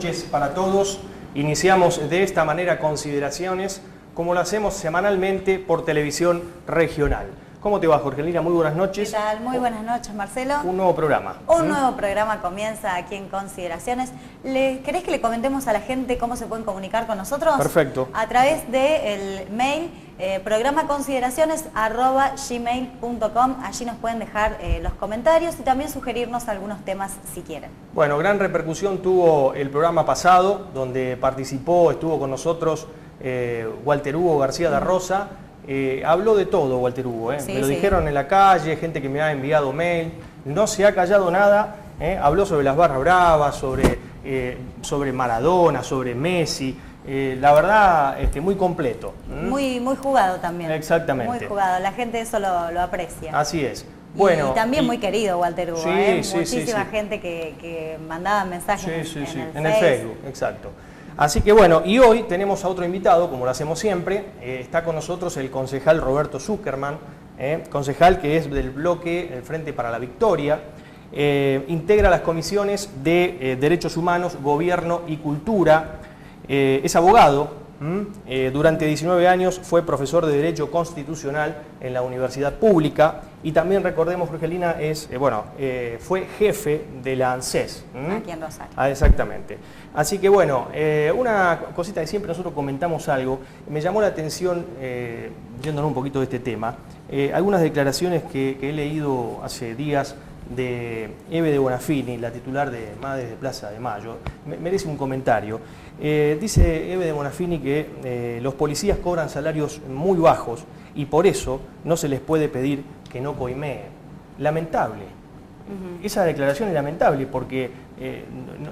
noches para todos. Iniciamos de esta manera Consideraciones, como lo hacemos semanalmente por televisión regional. ¿Cómo te va, Jorgelina? Muy buenas noches. ¿Qué tal? Muy buenas noches, Marcelo. Un nuevo programa. Un nuevo programa comienza aquí en Consideraciones. ¿Querés que le comentemos a la gente cómo se pueden comunicar con nosotros? Perfecto. A través del mail programaconsideraciones@gmail.com. Allí nos pueden dejar los comentarios y también sugerirnos algunos temas si quieren. Bueno, gran repercusión tuvo el programa pasado, donde estuvo con nosotros Walter Hugo García da Rosa. Habló de todo Walter Hugo, Sí, me lo sí. dijeron en la calle, gente que me ha enviado mail, no se ha callado nada, habló sobre las barras bravas, sobre Maradona, sobre Messi, la verdad muy completo. Muy jugado también. Exactamente. Muy jugado, la gente eso lo aprecia. Así es. Bueno, y también muy querido Walter Hugo, sí, sí, muchísima sí. gente que mandaba mensajes en el Facebook, exacto. Así que bueno, y hoy tenemos a otro invitado, como lo hacemos siempre, está con nosotros el concejal Roberto Zuckerman, concejal que es del bloque El Frente para la Victoria, integra las comisiones de Derechos Humanos, Gobierno y Cultura, es abogado, durante 19 años fue profesor de Derecho Constitucional en la Universidad Pública y también recordemos, Jorgelina, fue jefe de la ANSES. Aquí en Rosario. Exactamente. Así que bueno, una cosita que siempre nosotros comentamos algo, me llamó la atención, yéndonos un poquito de este tema, algunas declaraciones que he leído hace días de Eve de Bonafini, la titular de Madres de Plaza de Mayo, merece un comentario. Dice Eve de Bonafini que los policías cobran salarios muy bajos y por eso no se les puede pedir que no coimeen. Lamentable. Esa declaración es lamentable porque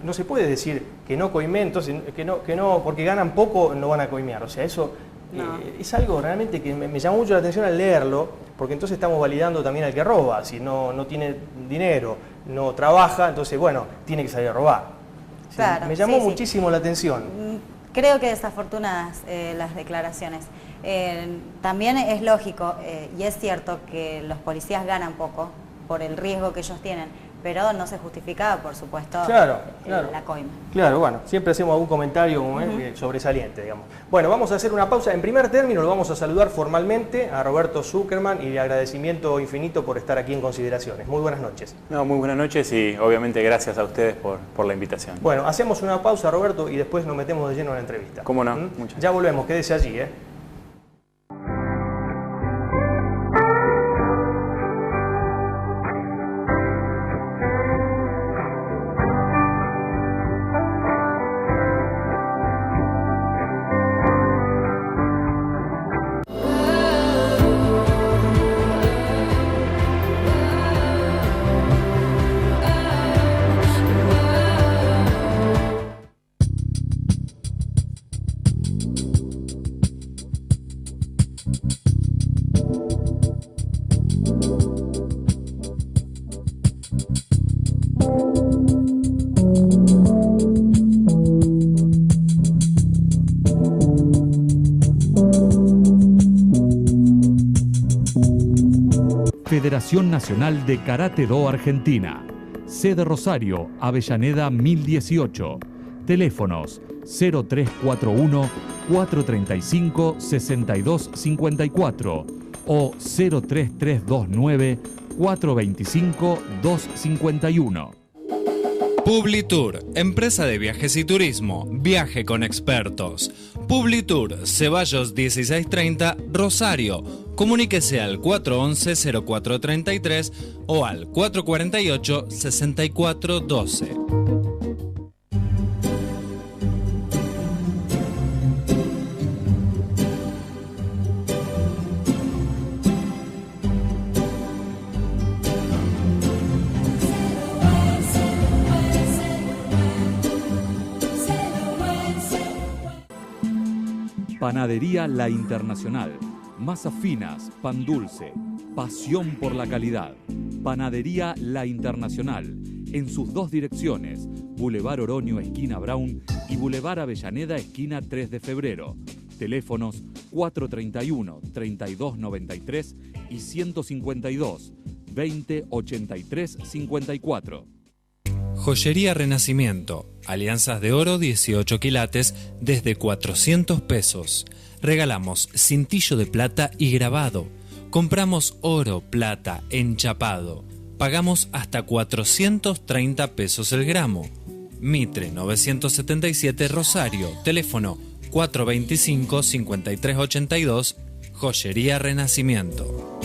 no se puede decir que no coimeen, entonces que no, porque ganan poco no van a coimear. O sea, eso es algo realmente que me llamó mucho la atención al leerlo, porque entonces estamos validando también al que roba. Si no tiene dinero, no trabaja, entonces bueno, tiene que salir a robar. Claro, me llamó sí. muchísimo la atención. Creo que desafortunadas las declaraciones. También es lógico y es cierto que los policías ganan poco por el riesgo que ellos tienen, pero no se justifica, por supuesto, claro. la coima. Claro, bueno, siempre hacemos algún comentario sobresaliente, digamos. Bueno, vamos a hacer una pausa. En primer término lo vamos a saludar formalmente a Roberto Zuckerman y agradecimiento infinito por estar aquí en Consideraciones. Muy buenas noches. No, muy buenas noches y obviamente gracias a ustedes por la invitación. Bueno, hacemos una pausa, Roberto, y después nos metemos de lleno en la entrevista. ¿Cómo no? Ya volvemos, quédese allí, Federación Nacional de Karate Do Argentina. Sede Rosario, Avellaneda 1018. Teléfonos 0341 435 6254 o 03329 425 251. Publitour, empresa de viajes y turismo, viaje con expertos. Publitour, Ceballos 1630, Rosario. Comuníquese al 411-0433 o al 448-6412. Panadería La Internacional. Masas finas, pan dulce, pasión por la calidad. Panadería La Internacional, en sus dos direcciones, Boulevard Oroño, esquina Brown, y Boulevard Avellaneda, esquina 3 de febrero. Teléfonos 431-3293 y 152-2083-54. Joyería Renacimiento. Alianzas de oro 18 quilates desde 400 pesos. Regalamos cintillo de plata y grabado. Compramos oro, plata, enchapado. Pagamos hasta 430 pesos el gramo. Mitre 977 Rosario. Teléfono 425-5382. Joyería Renacimiento.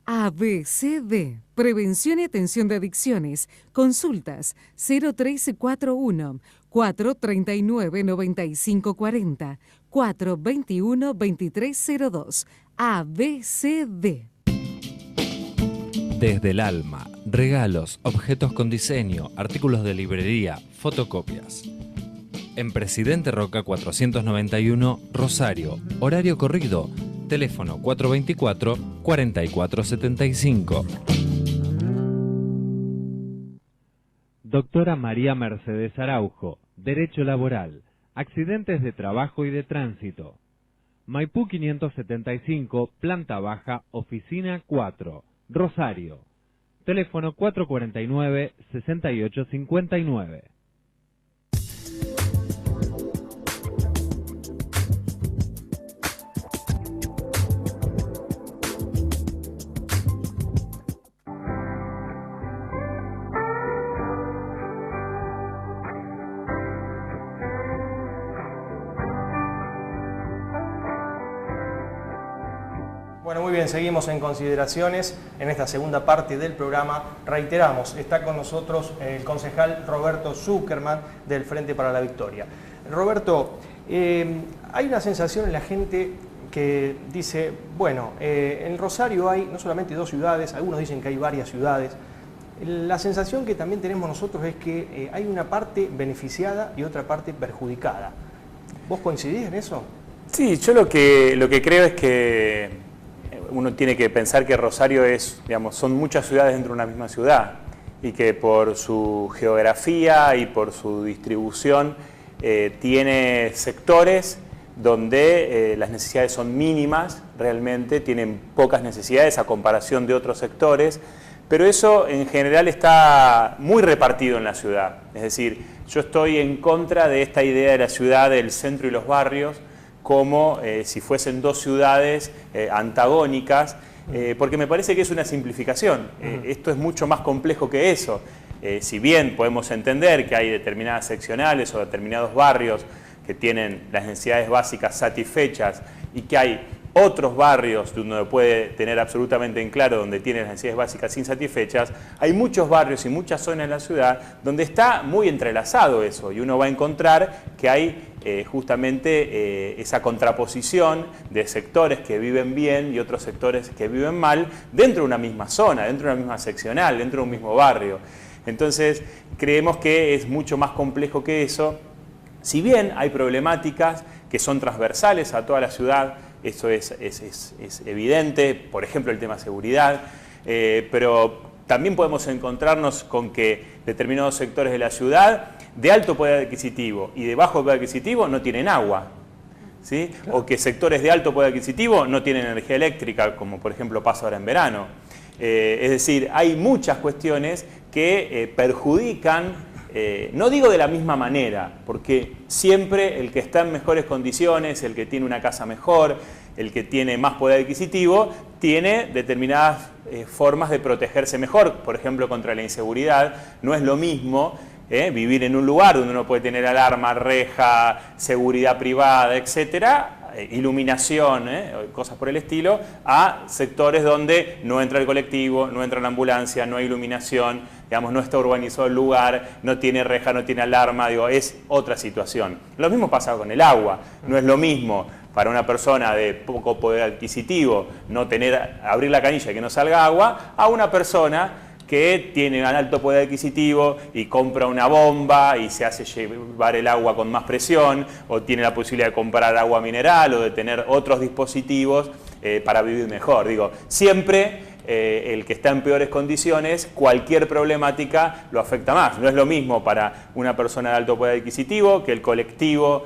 ABCD. Prevención y atención de adicciones. Consultas 0341 439 9540 421 2302. ABCD. Desde el alma. Regalos, objetos con diseño, artículos de librería, fotocopias. En Presidente Roca 491, Rosario. Horario corrido. Teléfono 424-4475. Doctora María Mercedes Araujo, Derecho Laboral, Accidentes de Trabajo y de Tránsito. Maipú 575, Planta Baja, Oficina 4, Rosario. Teléfono 449-6859. Bueno, muy bien, seguimos en consideraciones en esta segunda parte del programa. Reiteramos, está con nosotros el concejal Roberto Zuckerman del Frente para la Victoria. Roberto, hay una sensación en la gente que dice, bueno, en Rosario hay no solamente 2 ciudades, algunos dicen que hay varias ciudades. La sensación que también tenemos nosotros es que hay una parte beneficiada y otra parte perjudicada. ¿Vos coincidís en eso? Sí, yo lo que creo es que uno tiene que pensar que Rosario es, digamos, son muchas ciudades dentro de una misma ciudad y que por su geografía y por su distribución tiene sectores donde las necesidades son mínimas, realmente tienen pocas necesidades a comparación de otros sectores, pero eso en general está muy repartido en la ciudad. Es decir, yo estoy en contra de esta idea de la ciudad, del centro y los barrios, como si fuesen 2 ciudades antagónicas, porque me parece que es una simplificación. Esto es mucho más complejo que eso. Si bien podemos entender que hay determinadas seccionales o determinados barrios que tienen las necesidades básicas satisfechas y que hay otros barrios donde uno puede tener absolutamente en claro donde tienen las necesidades básicas insatisfechas, hay muchos barrios y muchas zonas en la ciudad donde está muy entrelazado eso y uno va a encontrar que hay justamente esa contraposición de sectores que viven bien y otros sectores que viven mal dentro de una misma zona, dentro de una misma seccional, dentro de un mismo barrio. Entonces creemos que es mucho más complejo que eso. Si bien hay problemáticas que son transversales a toda la ciudad, eso es evidente, por ejemplo el tema seguridad, pero también podemos encontrarnos con que determinados sectores de la ciudad de alto poder adquisitivo y de bajo poder adquisitivo no tienen agua, ¿sí? Claro. O que sectores de alto poder adquisitivo no tienen energía eléctrica, como por ejemplo pasa ahora en verano. Es decir, hay muchas cuestiones que perjudican, no digo de la misma manera, porque siempre el que está en mejores condiciones, el que tiene una casa mejor, el que tiene más poder adquisitivo, tiene determinadas formas de protegerse mejor, por ejemplo contra la inseguridad. No es lo mismo vivir en un lugar donde uno puede tener alarma, reja, seguridad privada, etcétera, iluminación, cosas por el estilo, a sectores donde no entra el colectivo, no entra la ambulancia, no hay iluminación, digamos, no está urbanizado el lugar, no tiene reja, no tiene alarma, digo, es otra situación. Lo mismo pasa con el agua, no es lo mismo para una persona de poco poder adquisitivo no abrir la canilla y que no salga agua, a una persona que tiene un alto poder adquisitivo y compra una bomba y se hace llevar el agua con más presión, o tiene la posibilidad de comprar agua mineral o de tener otros dispositivos para vivir mejor. Digo, siempre el que está en peores condiciones, cualquier problemática lo afecta más. No es lo mismo para una persona de alto poder adquisitivo que el colectivo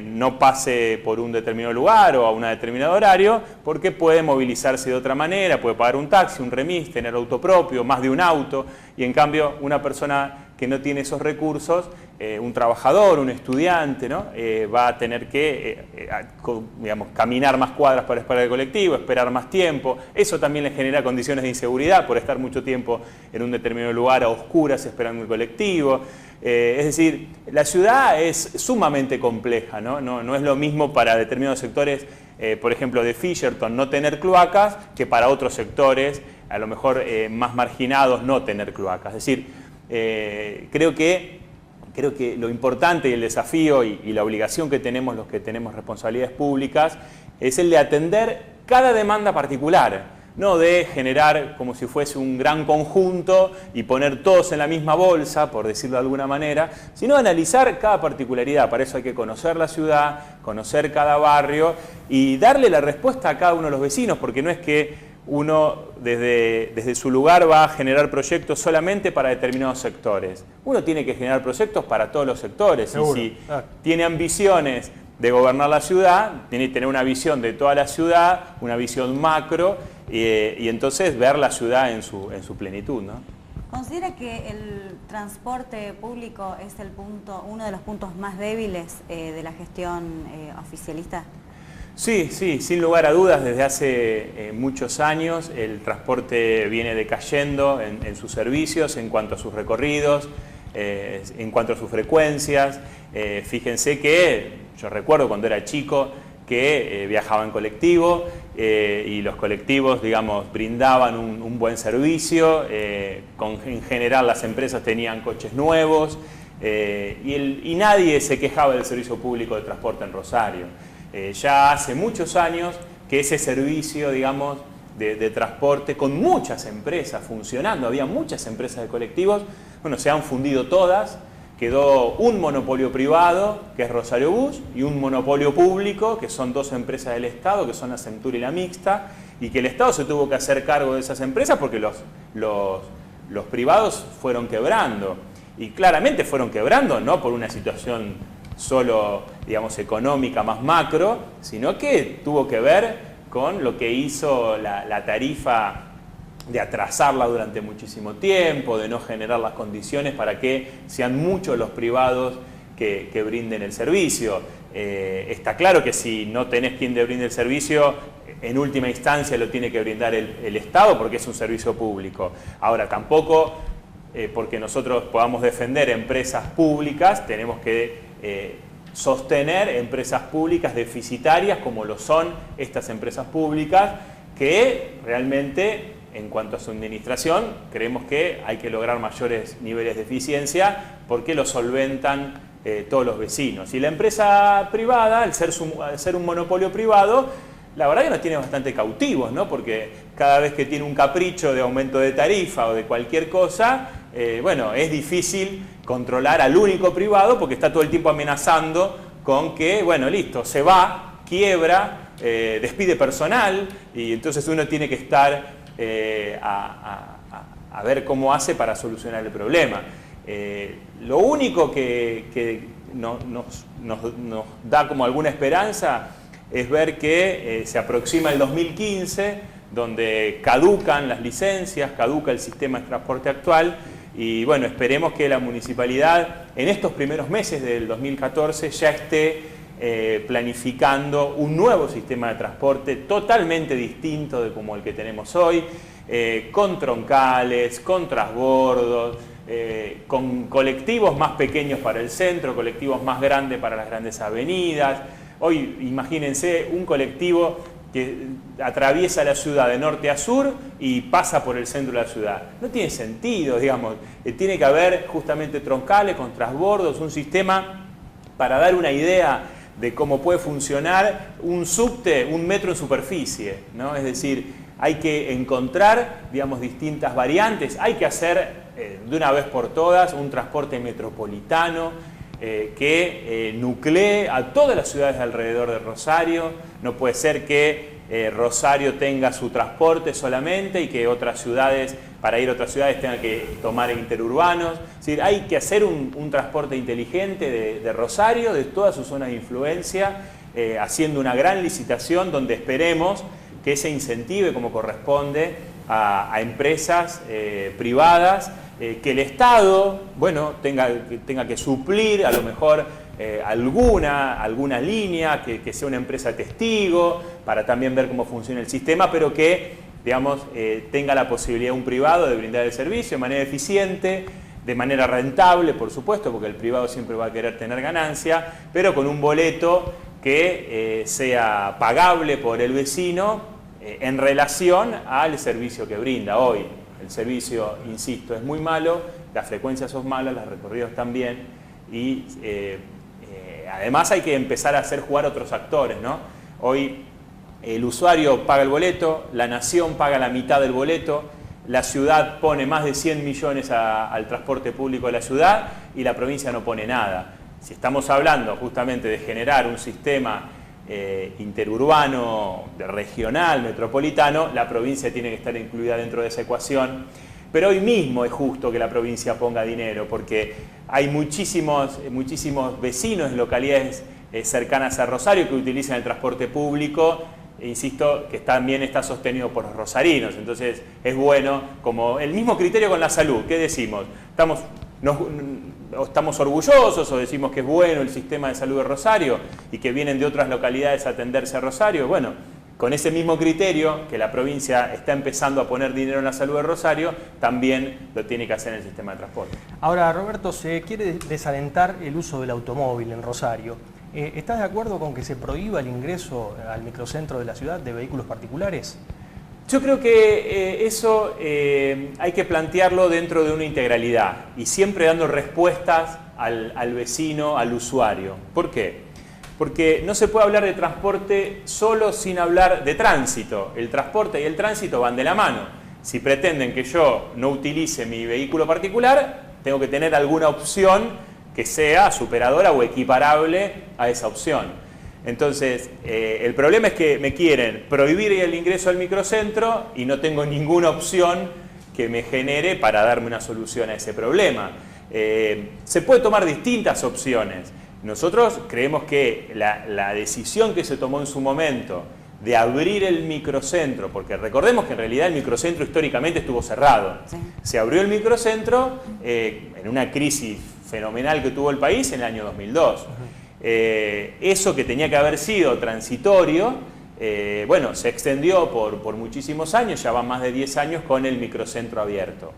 no pase por un determinado lugar o a un determinado horario, porque puede movilizarse de otra manera, puede pagar un taxi, un remis, tener auto propio, más de un auto, y en cambio una persona que no tiene esos recursos, un trabajador, un estudiante, ¿no? Va a tener que digamos, caminar más cuadras para esperar el colectivo, esperar más tiempo. Eso también le genera condiciones de inseguridad por estar mucho tiempo en un determinado lugar a oscuras esperando el colectivo. Es decir, la ciudad es sumamente compleja, ¿no? No es lo mismo para determinados sectores, por ejemplo, de Fisherton no tener cloacas, que para otros sectores, a lo mejor más marginados, no tener cloacas. Es decir, creo que lo importante y el desafío y la obligación que tenemos los que tenemos responsabilidades públicas es el de atender cada demanda particular, no de generar como si fuese un gran conjunto y poner todos en la misma bolsa, por decirlo de alguna manera, sino analizar cada particularidad. Para eso hay que conocer la ciudad, conocer cada barrio y darle la respuesta a cada uno de los vecinos, porque no es que uno desde su lugar va a generar proyectos solamente para determinados sectores. Uno tiene que generar proyectos para todos los sectores. Seguro. Y si tiene ambiciones de gobernar la ciudad, tiene que tener una visión de toda la ciudad, una visión macro, y entonces ver la ciudad en su plenitud, ¿no? ¿Considera que el transporte público es uno de los puntos más débiles de la gestión oficialista? Sí, sin lugar a dudas, desde hace muchos años el transporte viene decayendo en sus servicios, en cuanto a sus recorridos, en cuanto a sus frecuencias. Fíjense que yo recuerdo cuando era chico que viajaba en colectivo y los colectivos, digamos, brindaban un buen servicio, en general las empresas tenían coches nuevos y nadie se quejaba del servicio público de transporte en Rosario. Ya hace muchos años que ese servicio, digamos, de transporte con muchas empresas funcionando, había muchas empresas de colectivos, bueno, se han fundido todas, quedó un monopolio privado, que es Rosario Bus, y un monopolio público, que son dos empresas del Estado, que son la Centur y la Mixta, y que el Estado se tuvo que hacer cargo de esas empresas porque los privados fueron quebrando. Y claramente fueron quebrando, no por una situación solo, digamos, económica más macro, sino que tuvo que ver con lo que hizo la tarifa de atrasarla durante muchísimo tiempo, de no generar las condiciones para que sean muchos los privados que brinden el servicio. Está claro que si no tenés quien te brinde el servicio, en última instancia lo tiene que brindar el Estado porque es un servicio público. Ahora, tampoco porque nosotros podamos defender empresas públicas, tenemos que sostener empresas públicas deficitarias como lo son estas empresas públicas que realmente en cuanto a su administración creemos que hay que lograr mayores niveles de eficiencia porque lo solventan todos los vecinos. Y la empresa privada, al ser un monopolio privado, la verdad que nos tiene bastante cautivos, ¿no? Porque cada vez que tiene un capricho de aumento de tarifa o de cualquier cosa, bueno, es difícil controlar al único privado porque está todo el tiempo amenazando con que, bueno, listo, se va, quiebra, despide personal y entonces uno tiene que estar a ver cómo hace para solucionar el problema. Lo único que nos da como alguna esperanza es ver que se aproxima el 2015, donde caducan las licencias, caduca el sistema de transporte actual y bueno, esperemos que la municipalidad en estos primeros meses del 2014 ya esté planificando un nuevo sistema de transporte totalmente distinto de como el que tenemos hoy, con troncales, con transbordos, con colectivos más pequeños para el centro, colectivos más grandes para las grandes avenidas. Hoy imagínense un colectivo que atraviesa la ciudad de norte a sur y pasa por el centro de la ciudad. No tiene sentido, digamos. Tiene que haber justamente troncales con transbordos, un sistema para dar una idea de cómo puede funcionar un subte, un metro en superficie, ¿no? Es decir, hay que encontrar, digamos, distintas variantes, hay que hacer de una vez por todas un transporte metropolitano que nuclee a todas las ciudades alrededor de Rosario. No puede ser que Rosario tenga su transporte solamente y que otras ciudades, para ir a otras ciudades, tengan que tomar interurbanos. Es decir, hay que hacer un transporte inteligente de Rosario, de todas sus zonas de influencia, haciendo una gran licitación donde esperemos que se incentive como corresponde a empresas privadas que el Estado, bueno, tenga que suplir a lo mejor alguna línea, que sea una empresa testigo, para también ver cómo funciona el sistema, pero que, digamos, tenga la posibilidad un privado de brindar el servicio de manera eficiente, de manera rentable, por supuesto, porque el privado siempre va a querer tener ganancia, pero con un boleto que sea pagable por el vecino en relación al servicio que brinda hoy. El servicio, insisto, es muy malo, las frecuencias son malas, los recorridos también, y además hay que empezar a hacer jugar otros actores, ¿no? Hoy el usuario paga el boleto, la nación paga la mitad del boleto, la ciudad pone más de 100 millones al transporte público de la ciudad y la provincia no pone nada. Si estamos hablando justamente de generar un sistema interurbano, regional, metropolitano, la provincia tiene que estar incluida dentro de esa ecuación. Pero hoy mismo es justo que la provincia ponga dinero, porque hay muchísimos vecinos de localidades cercanas a Rosario que utilizan el transporte público, e insisto, que también está sostenido por los rosarinos. Entonces es bueno, como el mismo criterio con la salud. ¿Qué decimos? ¿Estamos orgullosos o decimos que es bueno el sistema de salud de Rosario y que vienen de otras localidades a atenderse a Rosario? Bueno, con ese mismo criterio, que la provincia está empezando a poner dinero en la salud de Rosario, también lo tiene que hacer en el sistema de transporte. Ahora, Roberto, se quiere desalentar el uso del automóvil en Rosario. ¿Estás de acuerdo con que se prohíba el ingreso al microcentro de la ciudad de vehículos particulares? Yo creo que eso hay que plantearlo dentro de una integralidad y siempre dando respuestas al vecino, al usuario. ¿Por qué? Porque no se puede hablar de transporte solo sin hablar de tránsito. El transporte y el tránsito van de la mano. Si pretenden que yo no utilice mi vehículo particular, tengo que tener alguna opción que sea superadora o equiparable a esa opción. Entonces, el problema es que me quieren prohibir el ingreso al microcentro y no tengo ninguna opción que me genere para darme una solución a ese problema. Se puede tomar distintas opciones. Nosotros creemos que la decisión que se tomó en su momento de abrir el microcentro, porque recordemos que en realidad el microcentro históricamente estuvo cerrado. Sí. Se abrió el microcentro en una crisis fenomenal que tuvo el país en el año 2002. Eso que tenía que haber sido transitorio, bueno, se extendió por muchísimos años, ya van más de 10 años con el microcentro abierto.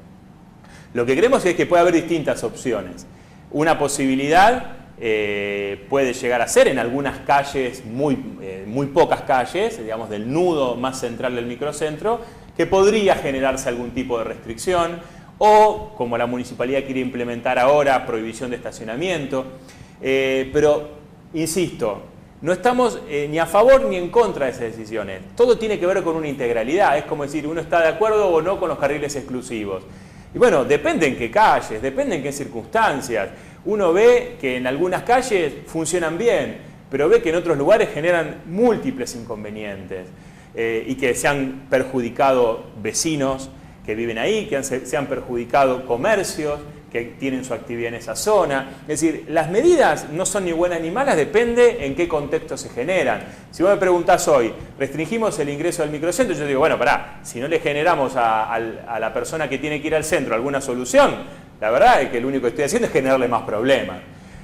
Lo que creemos es que puede haber distintas opciones. Una posibilidad puede llegar a ser en algunas calles, muy pocas calles, digamos del nudo más central del microcentro, que podría generarse algún tipo de restricción, o como la municipalidad quiere implementar ahora, prohibición de estacionamiento. Pero, insisto, no estamos ni a favor ni en contra de esas decisiones. Todo tiene que ver con una integralidad. Es como decir, uno está de acuerdo o no con los carriles exclusivos. Y bueno, depende en qué calles, depende en qué circunstancias. Uno ve que en algunas calles funcionan bien, pero ve que en otros lugares generan múltiples inconvenientes y que se han perjudicado vecinos que viven ahí, que se han perjudicado comercios que tienen su actividad en esa zona. Es decir, las medidas no son ni buenas ni malas, depende en qué contexto se generan. Si vos me preguntás hoy, ¿restringimos el ingreso al microcentro? Yo digo, bueno, pará, si no le generamos a la persona que tiene que ir al centro alguna solución, la verdad es que lo único que estoy haciendo es generarle más problemas.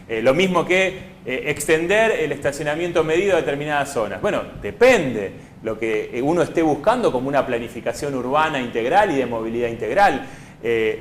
Lo mismo que extender el estacionamiento medido a determinadas zonas. Bueno, depende lo que uno esté buscando como una planificación urbana integral y de movilidad integral.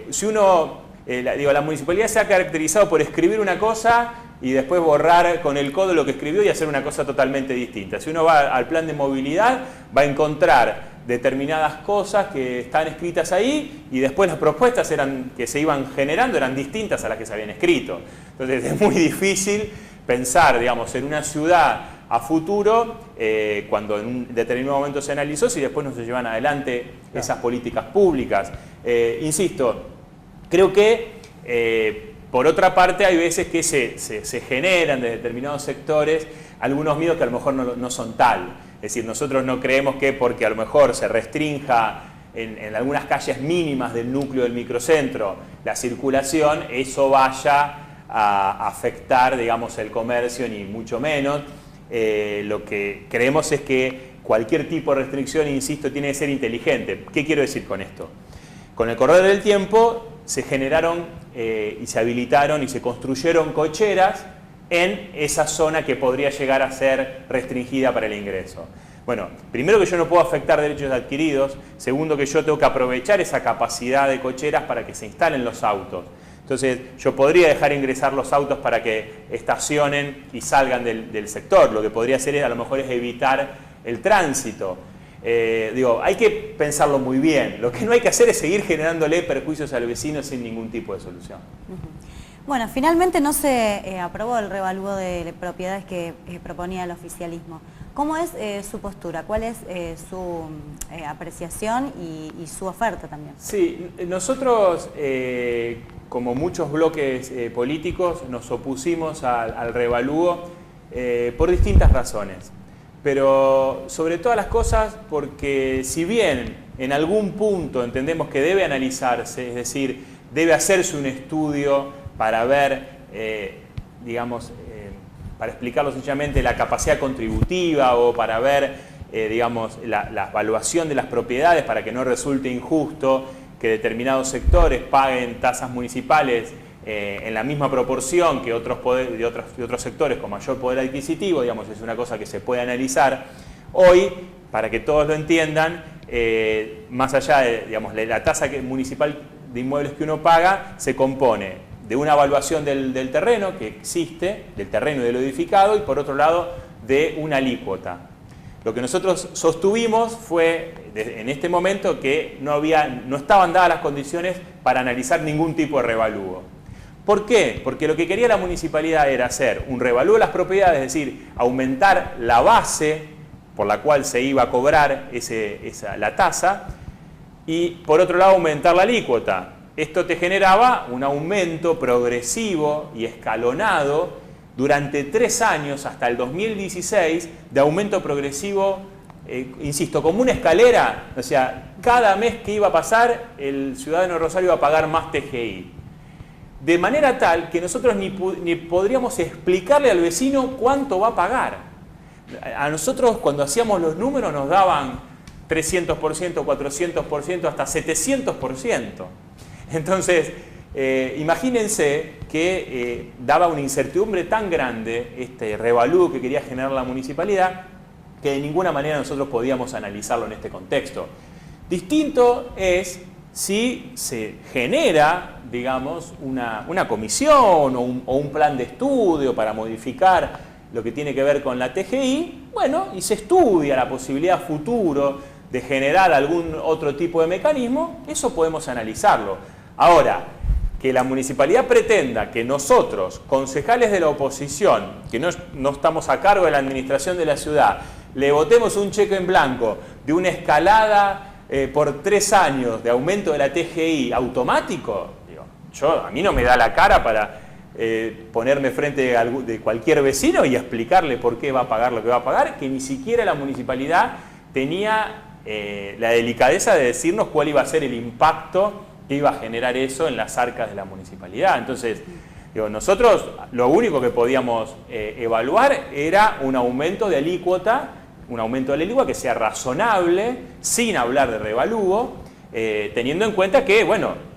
Si uno, la municipalidad se ha caracterizado por escribir una cosa y después borrar con el codo lo que escribió y hacer una cosa totalmente distinta. Si uno va al plan de movilidad, va a encontrar determinadas cosas que están escritas ahí y después las propuestas que se iban generando eran distintas a las que se habían escrito. Entonces es muy difícil pensar, digamos, en una ciudad a futuro cuando en un determinado momento se analizó si después no se llevan adelante esas políticas públicas. Insisto, creo que por otra parte hay veces que se generan de determinados sectores algunos miedos que a lo mejor no son tal. Es decir, nosotros no creemos que porque a lo mejor se restrinja en algunas calles mínimas del núcleo del microcentro la circulación, eso vaya a afectar, digamos, el comercio, ni mucho menos. Lo que creemos es que cualquier tipo de restricción, insisto, tiene que ser inteligente. ¿Qué quiero decir con esto? Con el correr del tiempo, se generaron y se habilitaron y se construyeron cocheras en esa zona que podría llegar a ser restringida para el ingreso. Bueno, primero que yo no puedo afectar derechos adquiridos, segundo que yo tengo que aprovechar esa capacidad de cocheras para que se instalen los autos. Entonces yo podría dejar ingresar los autos para que estacionen y salgan del sector. Lo que podría hacer a lo mejor es evitar el tránsito. Hay que pensarlo muy bien. Lo que no hay que hacer es seguir generándole perjuicios al vecino sin ningún tipo de solución. Bueno, finalmente no se aprobó el revalúo de propiedades que proponía el oficialismo. ¿Cómo es su postura? ¿Cuál es su apreciación y su oferta también? Sí, nosotros, como muchos bloques políticos, nos opusimos al revalúo por distintas razones. Pero sobre todas las cosas porque si bien en algún punto entendemos que debe analizarse, es decir, debe hacerse un estudio para ver, para explicarlo sencillamente, la capacidad contributiva o para ver, la evaluación de las propiedades para que no resulte injusto que determinados sectores paguen tasas municipales en la misma proporción que otros sectores con mayor poder adquisitivo, es una cosa que se puede analizar. Hoy, para que todos lo entiendan, más allá de la tasa municipal de inmuebles que uno paga, se compone de una evaluación del terreno que existe, del terreno y de lo edificado, y por otro lado de una alícuota. Lo que nosotros sostuvimos fue en este momento que no estaban dadas las condiciones para analizar ningún tipo de revalúo. ¿Por qué? Porque lo que quería la municipalidad era hacer un revalúo de las propiedades, es decir, aumentar la base por la cual se iba a cobrar la tasa, y por otro lado aumentar la alícuota. Esto te generaba un aumento progresivo y escalonado durante 3 años hasta el 2016 de aumento progresivo, insisto, como una escalera. O sea, cada mes que iba a pasar el ciudadano de Rosario iba a pagar más TGI. De manera tal que nosotros ni podríamos explicarle al vecino cuánto va a pagar. A nosotros cuando hacíamos los números nos daban 300%, 400%, hasta 700%. Entonces, imagínense que daba una incertidumbre tan grande este revalúo que quería generar la municipalidad que de ninguna manera nosotros podíamos analizarlo en este contexto. Distinto es si se genera, una comisión o un plan de estudio para modificar lo que tiene que ver con la TGI, y se estudia la posibilidad futuro de generar algún otro tipo de mecanismo, eso podemos analizarlo. Ahora, que la municipalidad pretenda que nosotros, concejales de la oposición, que no estamos a cargo de la administración de la ciudad, le votemos un cheque en blanco de una escalada por 3 años de aumento de la TGI automático, a mí no me da la cara para ponerme frente de cualquier vecino y explicarle por qué va a pagar lo que va a pagar, que ni siquiera la municipalidad tenía la delicadeza de decirnos cuál iba a ser el impacto que iba a generar eso en las arcas de la municipalidad. Entonces, nosotros lo único que podíamos evaluar era un aumento de alícuota, que sea razonable, sin hablar de revalúo, teniendo en cuenta que,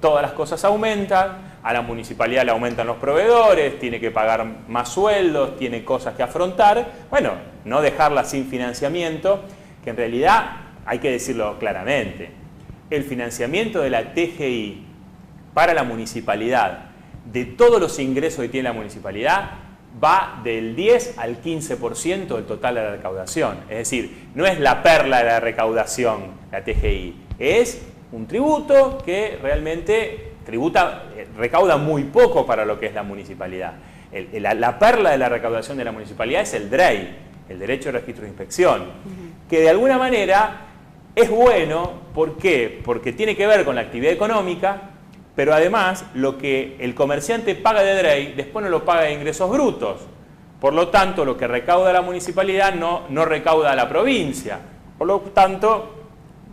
todas las cosas aumentan, a la municipalidad le aumentan los proveedores, tiene que pagar más sueldos, tiene cosas que afrontar, no dejarla sin financiamiento, que en realidad hay que decirlo claramente. El financiamiento de la TGI para la municipalidad, de todos los ingresos que tiene la municipalidad, va del 10 al 15% del total de la recaudación. Es decir, no es la perla de la recaudación, la TGI, es un tributo que realmente recauda muy poco para lo que es la municipalidad. La perla de la recaudación de la municipalidad es el DREI, el Derecho de Registro de Inspección, que de alguna manera es bueno. ¿Por qué? Porque tiene que ver con la actividad económica, pero además lo que el comerciante paga de DREI después no lo paga de ingresos brutos. Por lo tanto, lo que recauda la municipalidad no recauda a la provincia. Por lo tanto,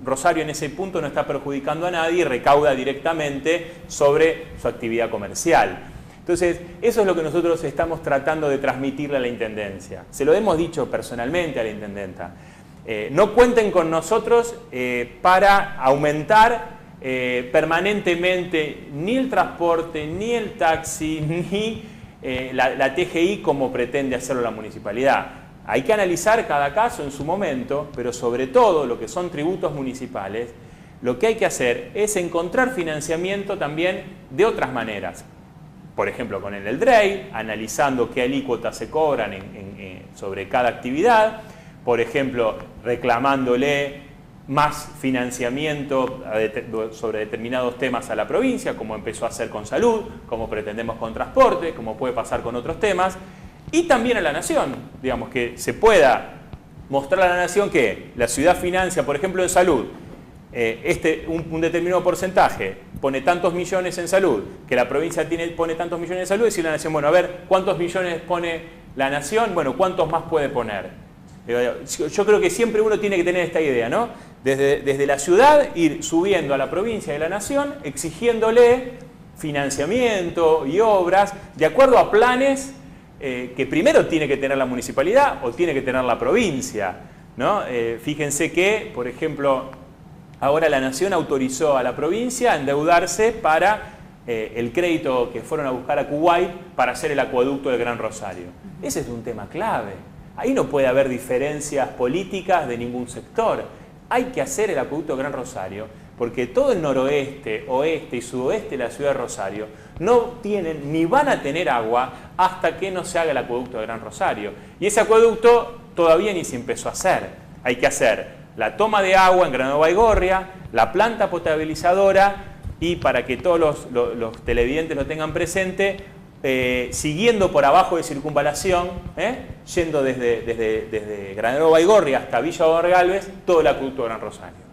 Rosario en ese punto no está perjudicando a nadie y recauda directamente sobre su actividad comercial. Entonces, eso es lo que nosotros estamos tratando de transmitirle a la Intendencia. Se lo hemos dicho personalmente a la Intendenta. No cuenten con nosotros para aumentar permanentemente ni el transporte, ni el taxi, ni la TGI como pretende hacerlo la municipalidad. Hay que analizar cada caso en su momento, pero sobre todo lo que son tributos municipales, lo que hay que hacer es encontrar financiamiento también de otras maneras. Por ejemplo, con el DREI, analizando qué alícuotas se cobran sobre cada actividad. Por ejemplo, reclamándole más financiamiento sobre determinados temas a la provincia, como empezó a hacer con salud, como pretendemos con transporte, como puede pasar con otros temas. Y también a la Nación, digamos, que se pueda mostrar a la Nación que la ciudad financia, por ejemplo, en salud, un determinado porcentaje, pone tantos millones en salud, que la provincia pone tantos millones en salud, y decirle a la Nación, bueno, a ver, ¿cuántos millones pone la Nación? Bueno, ¿cuántos más puede poner? Yo creo que siempre uno tiene que tener esta idea, ¿no? Desde la ciudad ir subiendo a la provincia y a la Nación, exigiéndole financiamiento y obras de acuerdo a planes que primero tiene que tener la municipalidad o tiene que tener la provincia, ¿no? Fíjense que, por ejemplo, ahora la Nación autorizó a la provincia a endeudarse para el crédito que fueron a buscar a Kuwait para hacer el acueducto del Gran Rosario. Ese es un tema clave. Ahí no puede haber diferencias políticas de ningún sector. Hay que hacer el acueducto del Gran Rosario porque todo el noroeste, oeste y sudoeste de la ciudad de Rosario no tienen ni van a tener agua hasta que no se haga el acueducto del Gran Rosario. Y ese acueducto todavía ni se empezó a hacer. Hay que hacer la toma de agua en Granadero Baigorria, la planta potabilizadora y, para que todos los televidentes lo tengan presente, siguiendo por abajo de Circunvalación, yendo desde Granadero Baigorria hasta Villa Gómez Galvez, todo el acueducto del Gran Rosario.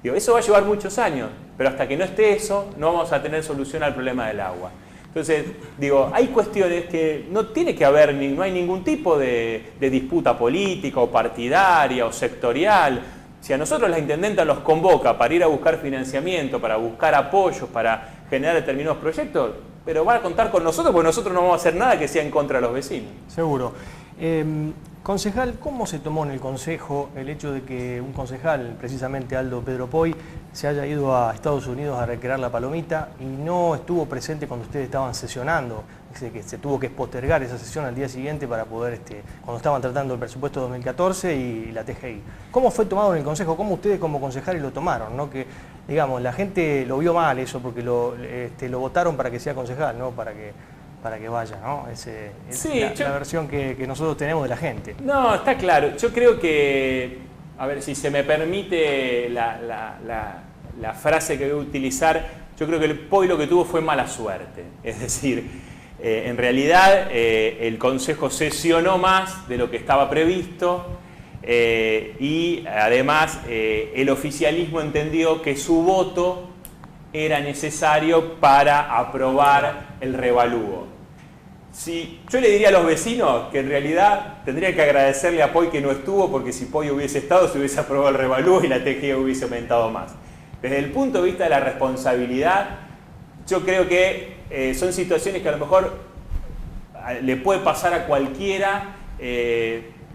Digo, eso va a llevar muchos años, pero hasta que no esté eso, no vamos a tener solución al problema del agua. Entonces, digo, hay cuestiones que no tiene que haber, no hay ningún tipo de disputa política o partidaria o sectorial. Si a nosotros la intendenta los convoca para ir a buscar financiamiento, para buscar apoyos, para generar determinados proyectos, pero van a contar con nosotros porque nosotros no vamos a hacer nada que sea en contra de los vecinos. Seguro. Concejal, ¿cómo se tomó en el Consejo el hecho de que un concejal, precisamente Aldo Pedro Poy, se haya ido a Estados Unidos a recrear la palomita y no estuvo presente cuando ustedes estaban sesionando? Dice que se tuvo que postergar esa sesión al día siguiente para poder, cuando estaban tratando el presupuesto 2014 y la TGI. ¿Cómo fue tomado en el Consejo? ¿Cómo ustedes como concejales lo tomaron? ¿No? Que, digamos, la gente lo vio mal eso porque lo votaron para que sea concejal, ¿no? Para que vaya, ¿no? Sí, la versión que nosotros tenemos de la gente. No, está claro. Yo creo que, a ver si se me permite la frase que voy a utilizar, yo creo que el Poy lo que tuvo fue mala suerte. Es decir, en realidad el Consejo sesionó más de lo que estaba previsto y además el oficialismo entendió que su voto era necesario para aprobar el revalúo. Si, yo le diría a los vecinos que en realidad tendrían que agradecerle a Poy que no estuvo, porque si Poy hubiese estado se hubiese aprobado el revalúo y la TGI hubiese aumentado más. Desde el punto de vista de la responsabilidad, yo creo que son situaciones que a lo mejor le puede pasar a cualquiera,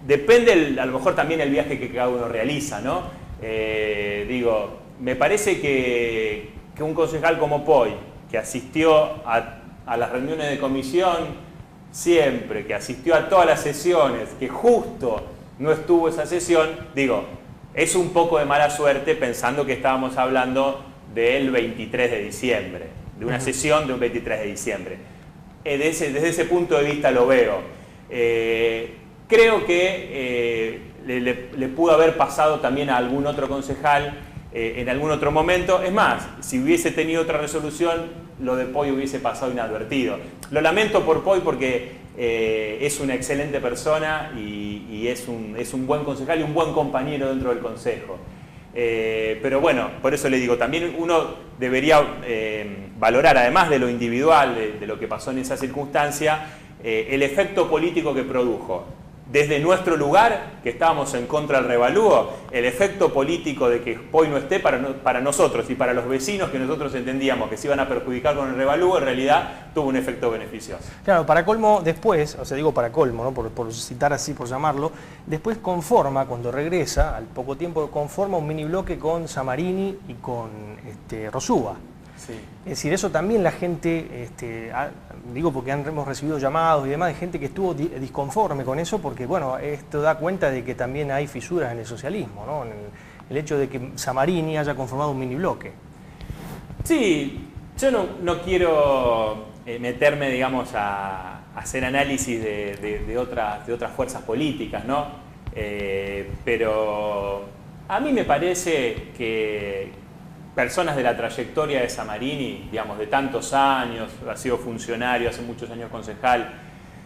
depende a lo mejor también el viaje que cada uno realiza, ¿no? Digo, me parece que un concejal como Poy, que asistió a las reuniones de comisión siempre, que asistió a todas las sesiones, que justo no estuvo esa sesión, digo, es un poco de mala suerte pensando que estábamos hablando del 23 de diciembre, de una sesión de un 23 de diciembre. Desde ese punto de vista lo veo. Creo que le pudo haber pasado también a algún otro concejal en algún otro momento. Es más, si hubiese tenido otra resolución, lo de Poy hubiese pasado inadvertido. Lo lamento por Poy porque es una excelente persona y es un buen concejal y un buen compañero dentro del Consejo. Pero bueno, por eso le digo, también uno debería valorar, además de lo individual, de lo que pasó en esa circunstancia, el efecto político que produjo. desde nuestro lugar, que estábamos en contra del revalúo, el efecto político de que Poi no esté para nosotros y para los vecinos que nosotros entendíamos que se iban a perjudicar con el revalúo, en realidad tuvo un efecto beneficioso. Claro, para colmo, después, o sea, digo para colmo, ¿no? por citar así, por llamarlo, después conforma, cuando regresa, al poco tiempo conforma un mini bloque con Samarini y con Rosúa. Sí. Es decir, eso también la gente, digo porque hemos recibido llamados y demás de gente que estuvo disconforme con eso, porque bueno, esto da cuenta de que también hay fisuras en el socialismo, ¿no? En el hecho de que Samarini haya conformado un mini bloque. Sí, yo no quiero meterme, digamos, a hacer análisis de otras fuerzas políticas, ¿no? Pero a mí me parece que personas de la trayectoria de Samarini, digamos, de tantos años, ha sido funcionario, hace muchos años concejal,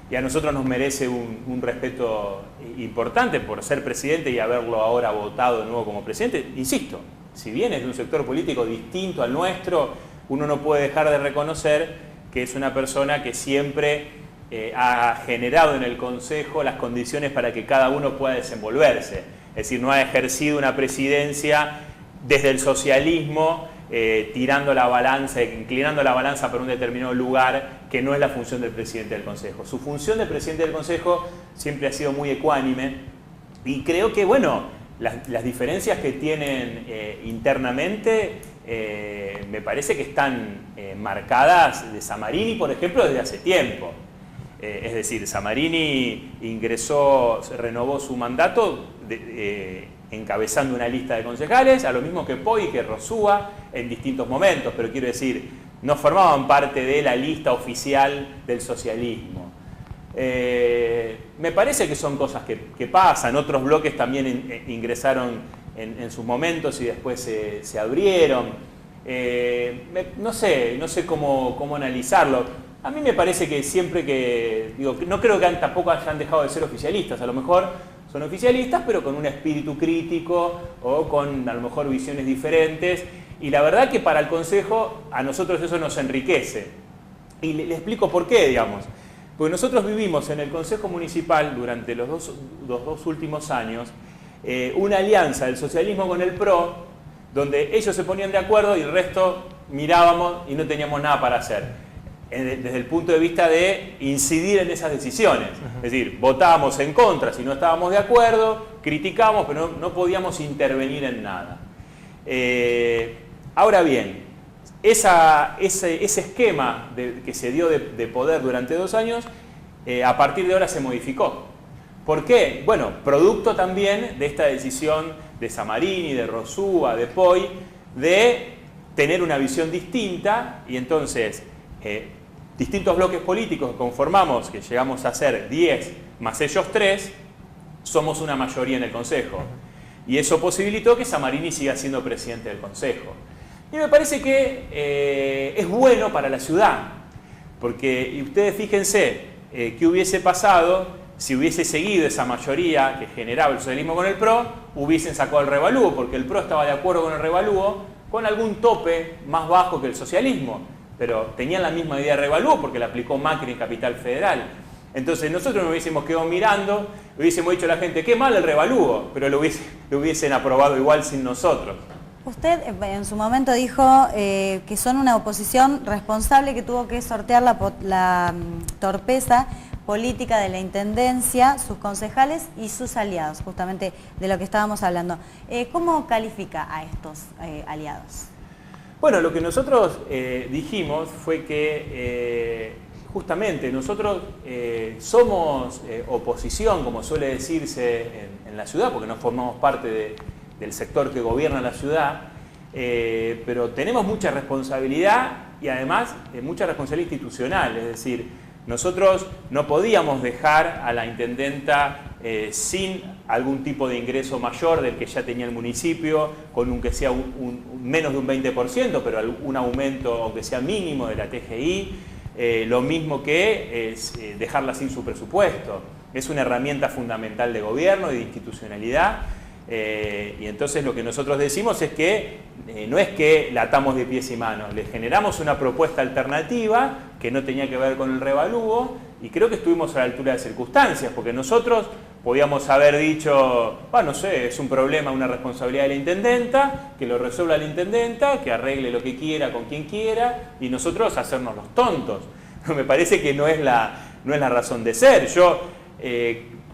y a nosotros nos merece un respeto importante por ser presidente y haberlo ahora votado de nuevo como presidente. Insisto, si bien es de un sector político distinto al nuestro, uno no puede dejar de reconocer que es una persona que siempre ha generado en el Consejo las condiciones para que cada uno pueda desenvolverse. Es decir, no ha ejercido una presidencia desde el socialismo, tirando la balanza, inclinando la balanza para un determinado lugar, que no es la función del presidente del Consejo. Su función de presidente del Consejo siempre ha sido muy ecuánime, y creo que, bueno, las diferencias que tienen internamente me parece que están marcadas de Samarini, por ejemplo, desde hace tiempo. Es decir, Samarini renovó su mandato encabezando una lista de concejales, a lo mismo que Poi y que Rosúa en distintos momentos, pero quiero decir, no formaban parte de la lista oficial del socialismo. Me parece que son cosas que pasan, otros bloques también ingresaron en sus momentos y después se abrieron. No sé cómo analizarlo. A mí me parece que siempre que, digo, no creo que tampoco hayan dejado de ser oficialistas, a lo mejor son oficialistas, pero con un espíritu crítico o con a lo mejor visiones diferentes. Y la verdad que para el Consejo a nosotros eso nos enriquece. Y le explico por qué, digamos. Porque nosotros vivimos en el Consejo Municipal durante los dos últimos años una alianza del socialismo con el PRO, donde ellos se ponían de acuerdo y el resto mirábamos y no teníamos nada para hacer. Desde el punto de vista de incidir en esas decisiones. Es decir, votábamos en contra si no estábamos de acuerdo, criticábamos, pero no podíamos intervenir en nada. Ahora bien, ese esquema que se dio de poder durante 2 años, a partir de ahora se modificó. ¿Por qué? Bueno, producto también de esta decisión de Samarini, de Rosúa, de Poi, de tener una visión distinta, y entonces distintos bloques políticos que conformamos, que llegamos a ser 10 más ellos 3, somos una mayoría en el Consejo. Y eso posibilitó que Samarini siga siendo presidente del Consejo. Y me parece que es bueno para la ciudad, porque y ustedes fíjense qué hubiese pasado si hubiese seguido esa mayoría que generaba el socialismo con el PRO, hubiesen sacado el revalúo, porque el PRO estaba de acuerdo con el revalúo, con algún tope más bajo que el socialismo, pero tenían la misma idea de revalúo porque la aplicó Macri en Capital Federal. Entonces nosotros nos hubiésemos quedado mirando, hubiésemos dicho a la gente, qué mal el revalúo, pero lo hubiesen aprobado igual sin nosotros. Usted en su momento dijo que son una oposición responsable que tuvo que sortear la torpeza política de la Intendencia, sus concejales y sus aliados, justamente de lo que estábamos hablando. ¿Cómo califica a estos aliados? Bueno, lo que nosotros dijimos fue que justamente nosotros somos oposición, como suele decirse en la ciudad, porque no formamos parte del sector que gobierna la ciudad, pero tenemos mucha responsabilidad y además mucha responsabilidad institucional, es decir, nosotros no podíamos dejar a la intendenta sin algún tipo de ingreso mayor del que ya tenía el municipio, con aunque sea menos de un 20%, pero un aumento aunque sea mínimo de la TGI, lo mismo que dejarla sin su presupuesto. Es una herramienta fundamental de gobierno y de institucionalidad. Y entonces lo que nosotros decimos es que no es que la atamos de pies y manos, le generamos una propuesta alternativa que no tenía que ver con el revalúo y creo que estuvimos a la altura de circunstancias, porque nosotros podíamos haber dicho, no sé, es un problema, una responsabilidad de la intendenta, que lo resuelva la intendenta, que arregle lo que quiera con quien quiera, y nosotros hacernos los tontos. Me parece que no es la razón de ser. Yo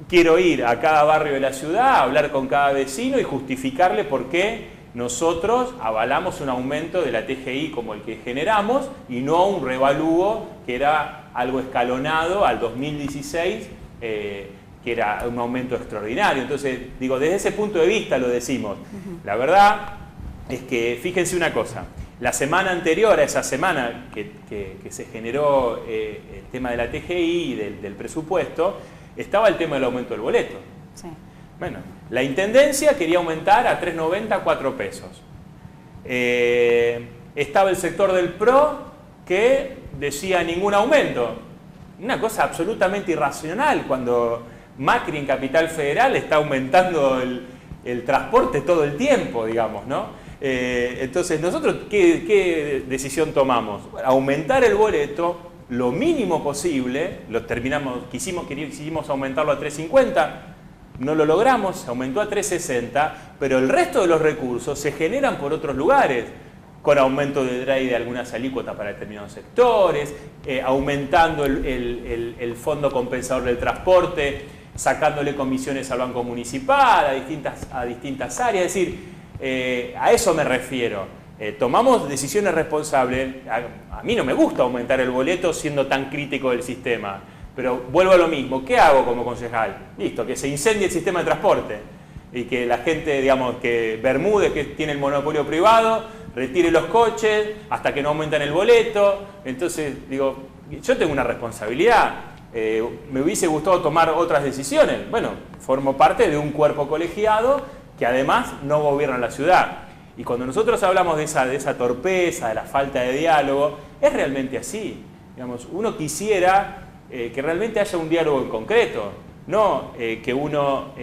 quiero ir a cada barrio de la ciudad, hablar con cada vecino y justificarle por qué nosotros avalamos un aumento de la TGI como el que generamos y no un revalúo que era algo escalonado al 2016, que era un aumento extraordinario. Entonces, digo, desde ese punto de vista lo decimos. La verdad es que, fíjense una cosa, la semana anterior a esa semana que se generó el tema de la TGI y del presupuesto, estaba el tema del aumento del boleto. Sí. Bueno, la Intendencia quería aumentar a 3.90 a 4 pesos. Estaba el sector del PRO que decía ningún aumento. Una cosa absolutamente irracional cuando Macri en Capital Federal está aumentando el transporte todo el tiempo, digamos, ¿no? Entonces, nosotros, ¿qué decisión tomamos? Aumentar el boleto lo mínimo posible, quisimos aumentarlo a 3.50, no lo logramos, se aumentó a 3.60, pero el resto de los recursos se generan por otros lugares, con aumento de DRAI de algunas alícuotas para determinados sectores, aumentando el fondo compensador del transporte, sacándole comisiones al Banco Municipal, a distintas áreas, es decir, a eso me refiero. Tomamos decisiones responsables. A mí no me gusta aumentar el boleto siendo tan crítico del sistema, pero vuelvo a lo mismo. ¿Qué hago como concejal? Listo, que se incendie el sistema de transporte y que la gente, digamos, que Bermúdez, que tiene el monopolio privado, retire los coches hasta que no aumentan el boleto. Entonces, digo, yo tengo una responsabilidad. Me hubiese gustado tomar otras decisiones. Bueno, formo parte de un cuerpo colegiado que además no gobierna la ciudad. Y cuando nosotros hablamos de esa torpeza, de la falta de diálogo, es realmente así. Digamos, uno quisiera que realmente haya un diálogo en concreto, no que uno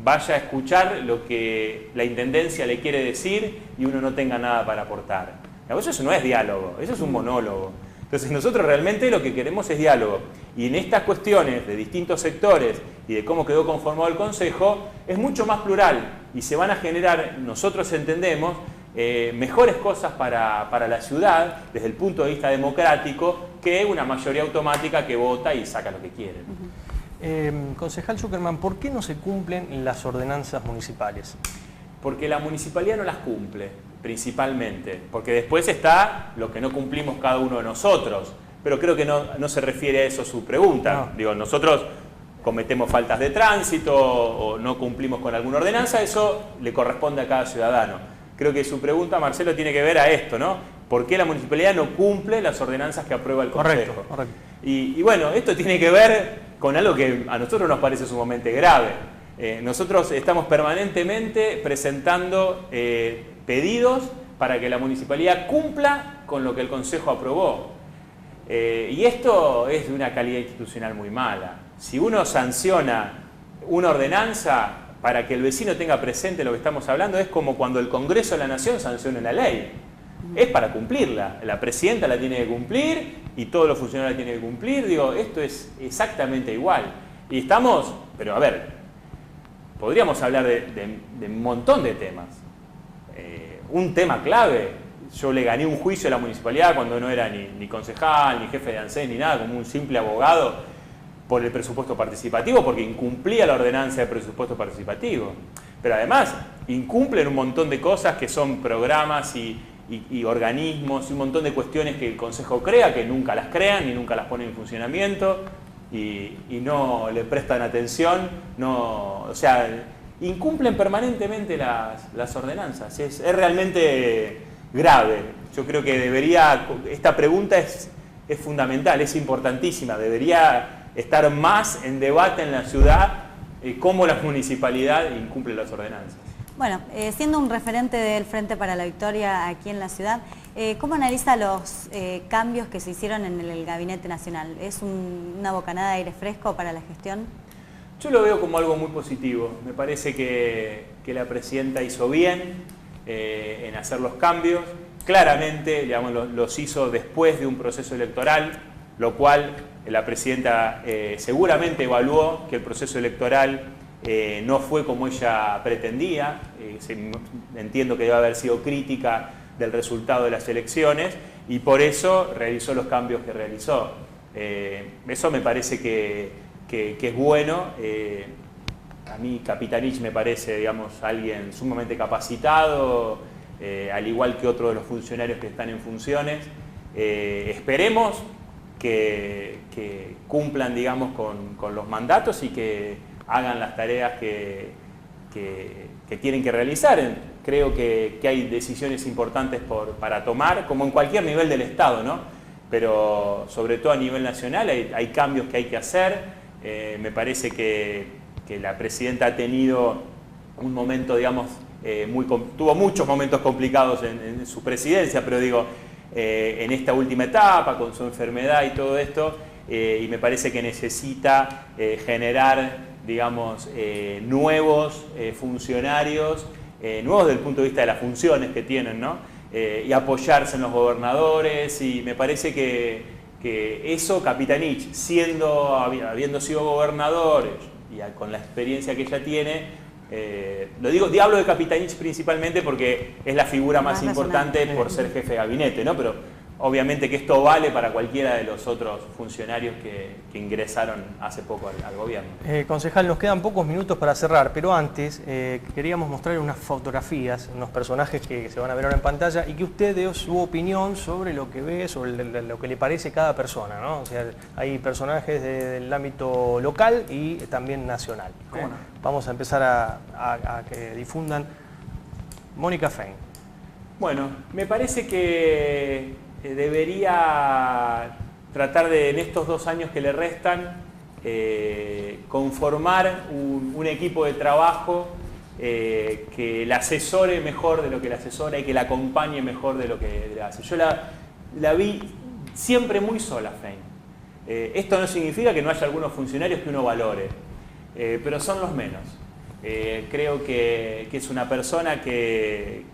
vaya a escuchar lo que la Intendencia le quiere decir y uno no tenga nada para aportar. Digamos, eso no es diálogo, eso es un monólogo. Entonces nosotros realmente lo que queremos es diálogo. Y en estas cuestiones de distintos sectores y de cómo quedó conformado el Consejo, es mucho más plural y se van a generar, nosotros entendemos, mejores cosas para la ciudad desde el punto de vista democrático que una mayoría automática que vota y saca lo que quiere. Concejal Zuckerman, ¿por qué no se cumplen las ordenanzas municipales? Porque la municipalidad no las cumple, principalmente. Porque después está lo que no cumplimos cada uno de nosotros. Pero creo que no se refiere a eso su pregunta. No. Digo, nosotros cometemos faltas de tránsito o no cumplimos con alguna ordenanza, eso le corresponde a cada ciudadano. Creo que su pregunta, Marcelo, tiene que ver a esto, ¿no? ¿Por qué la municipalidad no cumple las ordenanzas que aprueba el Consejo? Correcto. Y bueno, esto tiene que ver con algo que a nosotros nos parece sumamente grave. Nosotros estamos permanentemente presentando pedidos para que la municipalidad cumpla con lo que el Consejo aprobó. Y esto es de una calidad institucional muy mala. Si uno sanciona una ordenanza para que el vecino tenga presente lo que estamos hablando, es como cuando el Congreso de la Nación sanciona una ley. Es para cumplirla. La presidenta la tiene que cumplir y todos los funcionarios la tienen que cumplir. Digo, esto es exactamente igual. Y estamos, pero a ver, podríamos hablar de un montón de temas. Un tema clave, yo le gané un juicio a la municipalidad cuando no era ni concejal, ni jefe de ANSES, ni nada, como un simple abogado por el presupuesto participativo, porque incumplía la ordenanza de presupuesto participativo. Pero además, incumplen un montón de cosas que son programas y organismos, y un montón de cuestiones que el Consejo crea, que nunca las crean ni nunca las ponen en funcionamiento, y no le prestan atención, o sea, incumplen permanentemente las ordenanzas. Es realmente grave. Yo creo que esta pregunta es fundamental, es importantísima, debería estar más en debate en la ciudad cómo la municipalidad incumple las ordenanzas. Bueno, siendo un referente del Frente para la Victoria aquí en la ciudad, ¿cómo analiza los cambios que se hicieron en el Gabinete Nacional? ¿Es una bocanada de aire fresco para la gestión? Yo lo veo como algo muy positivo. Me parece que la presidenta hizo bien en hacer los cambios. Claramente, digamos, los hizo después de un proceso electoral lo cual la presidenta seguramente evaluó que el proceso electoral no fue como ella pretendía. Entiendo que debe haber sido crítica del resultado de las elecciones y por eso realizó los cambios que realizó. Eso me parece que es bueno. A mí Capitanich me parece, digamos, alguien sumamente capacitado, al igual que otros de los funcionarios que están en funciones. Esperemos que cumplan, digamos, con los mandatos y que hagan las tareas que tienen que realizar. Creo que hay decisiones importantes para tomar, como en cualquier nivel del Estado, ¿no? Pero sobre todo a nivel nacional hay cambios que hay que hacer. Me parece que la presidenta ha tenido un momento, digamos, tuvo muchos momentos complicados en su presidencia, pero digo, en esta última etapa, con su enfermedad y todo esto, y me parece que necesita generar, digamos, nuevos funcionarios, nuevos desde el punto de vista de las funciones que tienen, ¿no? Y apoyarse en los gobernadores, y me parece que eso Capitanich, habiendo sido gobernador y con la experiencia que ella tiene, hablo de Capitanich principalmente porque es la figura más importante por ser jefe de gabinete, ¿no? Pero obviamente que esto vale para cualquiera de los otros funcionarios que ingresaron hace poco al gobierno. Concejal, nos quedan pocos minutos para cerrar, pero antes queríamos mostrar unas fotografías, unos personajes que se van a ver ahora en pantalla y que usted dé su opinión sobre lo que ve, sobre lo que le parece cada persona, ¿no? O sea, hay personajes del ámbito local y también nacional. ¿Cómo no? Vamos a empezar a que difundan. Mónica Fein. Bueno, me parece que debería tratar de, en estos 2 años que le restan, conformar un equipo de trabajo que la asesore mejor de lo que la asesora y que la acompañe mejor de lo que le hace. Yo la vi siempre muy sola, Fein. Esto no significa que no haya algunos funcionarios que uno valore, pero son los menos. Creo que es una persona que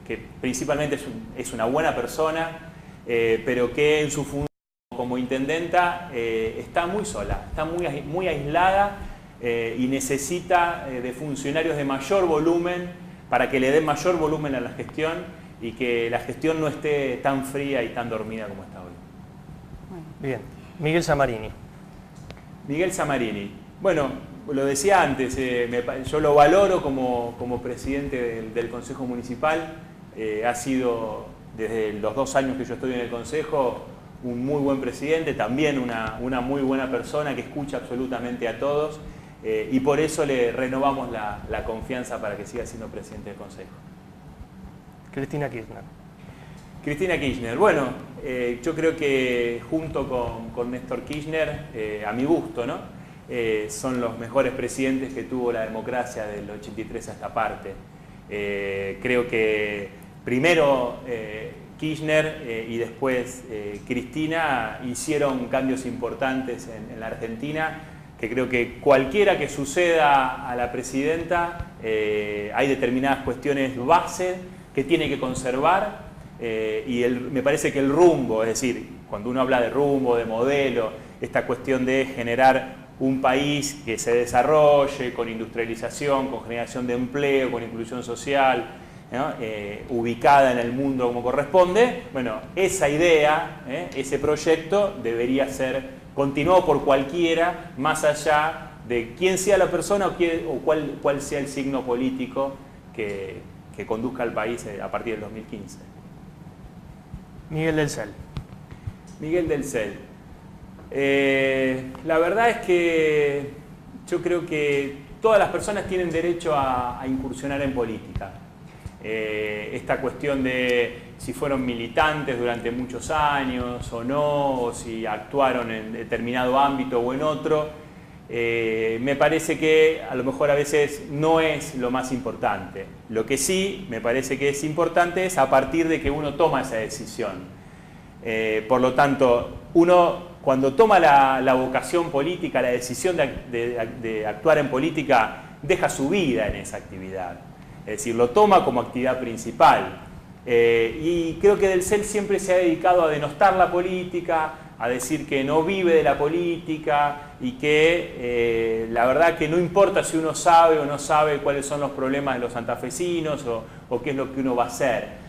principalmente es una buena persona, pero que en su función como intendenta está muy sola, está muy aislada y necesita de funcionarios de mayor volumen para que le den mayor volumen a la gestión y que la gestión no esté tan fría y tan dormida como está hoy. Bien. Miguel Samarini. Miguel Samarini. Bueno, lo decía antes, yo lo valoro como presidente del Consejo Municipal. Ha sido, desde los 2 años que yo estoy en el Consejo, un muy buen presidente, también una muy buena persona que escucha absolutamente a todos, y por eso le renovamos la confianza para que siga siendo presidente del Consejo. Cristina Kirchner. Cristina Kirchner, bueno, yo creo que junto con Néstor Kirchner, a mi gusto, ¿no? Son los mejores presidentes que tuvo la democracia del 83 a esta parte. Creo que primero Kirchner y después Cristina hicieron cambios importantes en la Argentina, que creo que cualquiera que suceda a la presidenta, hay determinadas cuestiones base que tiene que conservar, y me parece que el rumbo, es decir, cuando uno habla de rumbo, de modelo, esta cuestión de generar un país que se desarrolle con industrialización, con generación de empleo, con inclusión social, ¿no? Ubicada en el mundo como corresponde, bueno, esa idea, ese proyecto debería ser continuado por cualquiera, más allá de quién sea la persona o cuál sea el signo político que conduzca al país a partir del 2015. Miguel del Cel. Miguel del Cel. La verdad es que yo creo que todas las personas tienen derecho a incursionar en política. Esta cuestión de si fueron militantes durante muchos años o no, o si actuaron en determinado ámbito o en otro, me parece que a lo mejor a veces no es lo más importante. Lo que sí me parece que es importante es a partir de que uno toma esa decisión. Por lo tanto, uno cuando toma la vocación política, la decisión de actuar en política, deja su vida en esa actividad. Es decir, lo toma como actividad principal. Y creo que del CEL siempre se ha dedicado a denostar la política, a decir que no vive de la política y que la verdad que no importa si uno sabe o no sabe cuáles son los problemas de los santafesinos o qué es lo que uno va a hacer.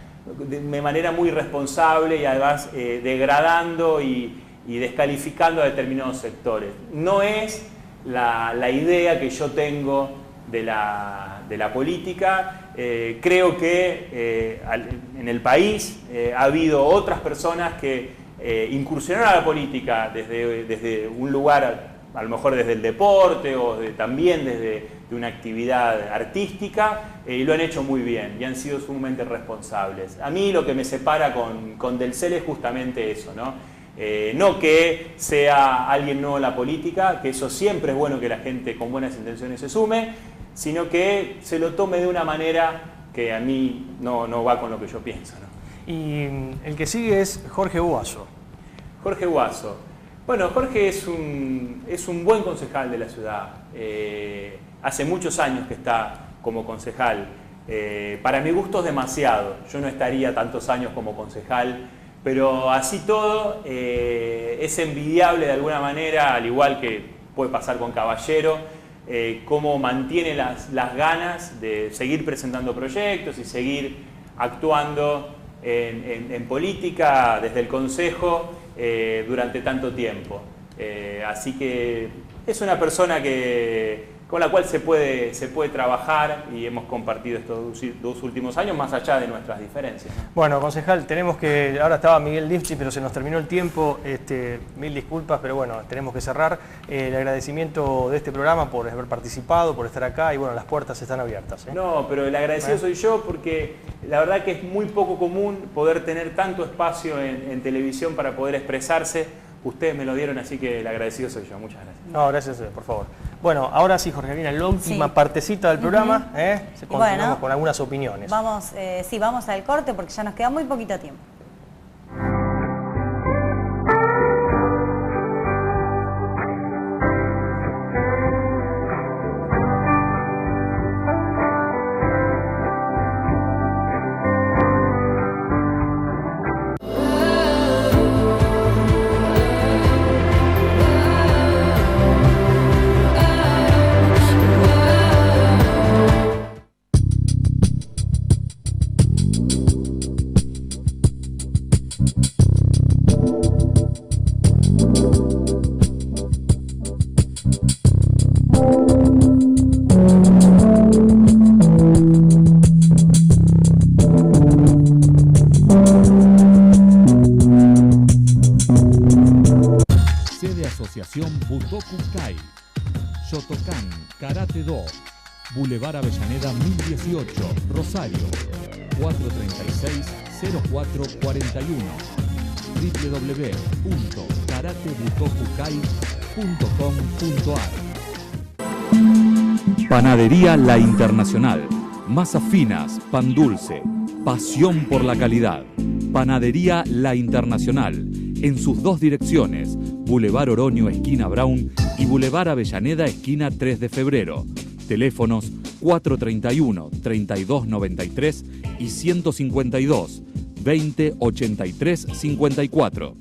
De manera muy irresponsable y además degradando y descalificando a determinados sectores. No es la idea que yo tengo de la política. Creo que en el país ha habido otras personas que incursionaron a la política desde un lugar, a lo mejor desde el deporte o también desde una actividad artística, y lo han hecho muy bien y han sido sumamente responsables. A mí lo que me separa con Delcel es justamente eso, ¿no? No que sea alguien nuevo en la política, que eso siempre es bueno que la gente con buenas intenciones se sume, sino que se lo tome de una manera que a mí no va con lo que yo pienso, ¿no? Y el que sigue es Jorge Guaso. Jorge Guaso. Bueno, Jorge es un buen concejal de la ciudad. Hace muchos años que está como concejal. Para mi gusto es demasiado. Yo no estaría tantos años como concejal, pero así todo es envidiable de alguna manera, al igual que puede pasar con Caballero, cómo mantiene las ganas de seguir presentando proyectos y seguir actuando en política desde el Consejo durante tanto tiempo. Así que es una persona con la cual se puede trabajar y hemos compartido estos 2 últimos años más allá de nuestras diferencias, ¿no? Bueno, concejal, ahora estaba Miguel Lifchi, pero se nos terminó el tiempo, mil disculpas, pero bueno, tenemos que cerrar. El agradecimiento de este programa por haber participado, por estar acá y bueno, las puertas están abiertas, ¿eh? No, pero el agradecido soy yo porque la verdad que es muy poco común poder tener tanto espacio en televisión para poder expresarse. Ustedes me lo dieron, así que el agradecido soy yo. Muchas gracias. No, gracias, por favor. Bueno, ahora sí, Jorgelina, la última partecita del programa, continuamos con algunas opiniones. Vamos al corte porque ya nos queda muy poquito tiempo. Butoku-kai, Shotokan Karate Do, Boulevard Avellaneda 1018, Rosario, 436-0441, www.karatebutokukai.com.ar. Panadería La Internacional, masas finas, pan dulce, pasión por la calidad. Panadería La Internacional, en sus 2 direcciones, Boulevard Oroño, esquina Brown, y Boulevard Avellaneda, esquina 3 de febrero. Teléfonos 431-3293 y 152-2083-54.